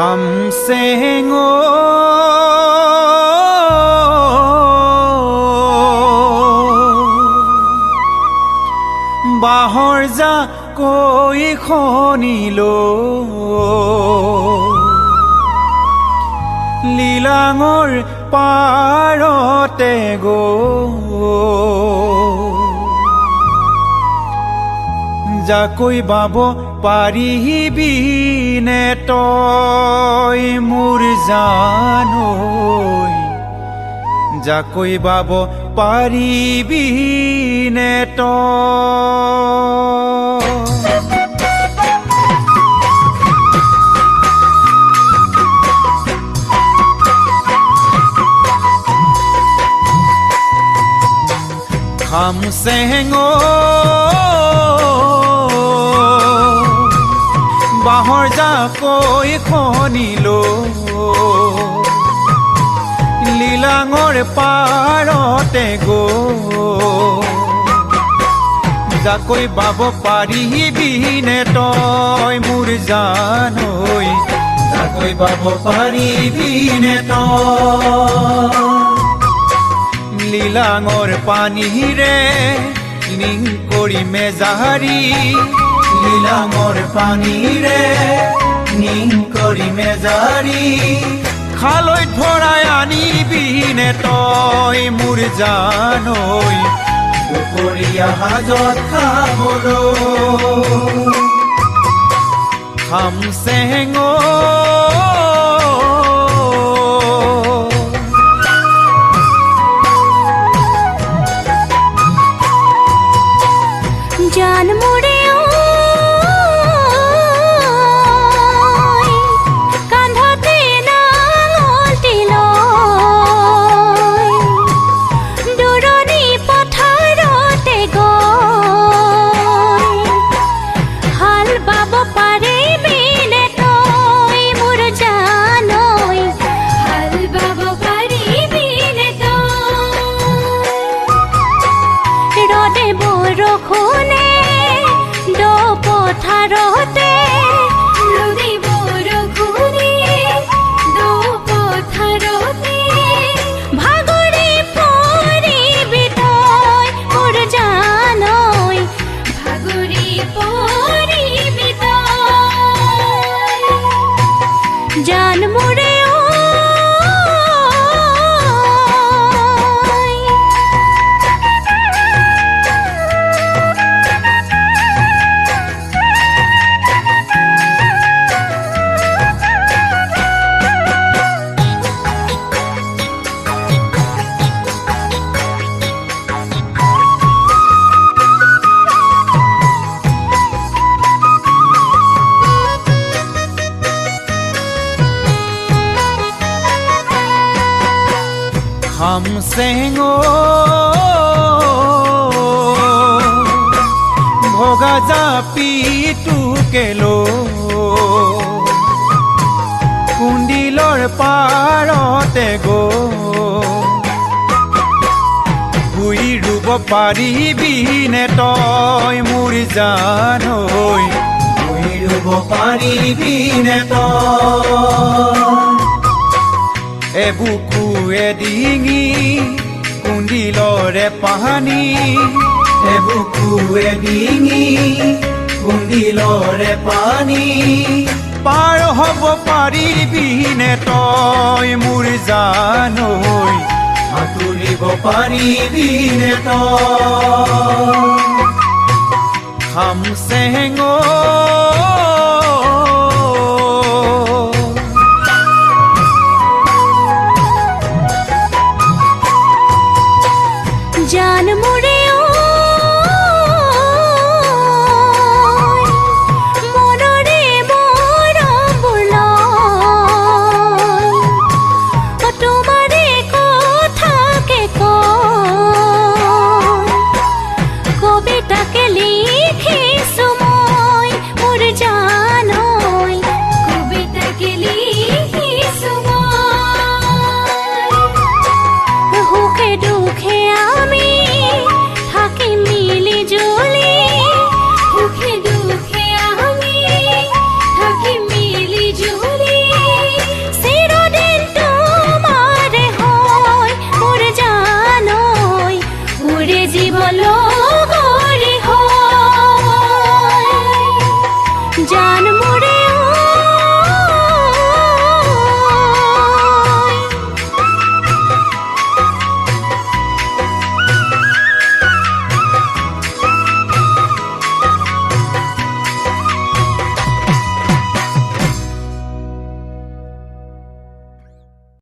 খামচেঙো বাহৰ যা কৈ খনিলো লীলাঙৰ পাৰতে গো যাকৈ বাব পাৰিবি নে তই মোৰ জানৈ যাকৈ বাব পাৰিবি নে তই খামচেঙো বাহৰ জাকৈ খনিলো লীলাঙৰ পাৰতে গো যাকৈ বাব পাৰিবি নে তই মোৰ জানৈ যাকৈ বাব পাৰিবি নে তই লীলাঙৰ পানীৰে লিং কৰি মেজাহাৰী লীলাঙৰ পানীৰে নিং কৰি মেজাৰী খালৈ ভৰাই আনিবি নে তই মোৰ জানৈ দুপৰীয়া সাজত খাবলৈ খামচেঙো জান মোৰে কান্ধতে নাঙলটি লৈ দূৰণি পথাৰতে গৈ হাল বাব পাৰিবি নে তই মোৰ জানৈ হাল বাব পাৰিবি নে তই ৰদে বৰষুণে পথাৰতে ৰদে বৰষুণে পথাৰতে ভাগৰি পৰিবি তই মোৰ জানৈ ভাগৰি পৰিবি তই জান মোৰে খামচেঙো ভগা জাপিটোকে কুণ্ডিলৰ পাৰতে গো ভুই ৰুব পাৰিবি নে তই মোৰ জানৈ ভুই ৰুব পাৰিবি নে তই এবুকু এডিঙি কুণ্ডিলৰে পানী এবুকু এডিঙি কুণ্ডিলৰে পানী পাৰ হ'ব পাৰিবি নে তই মোৰ জানৈ সাঁতুৰিব পাৰিবি নে তই খামচেঙো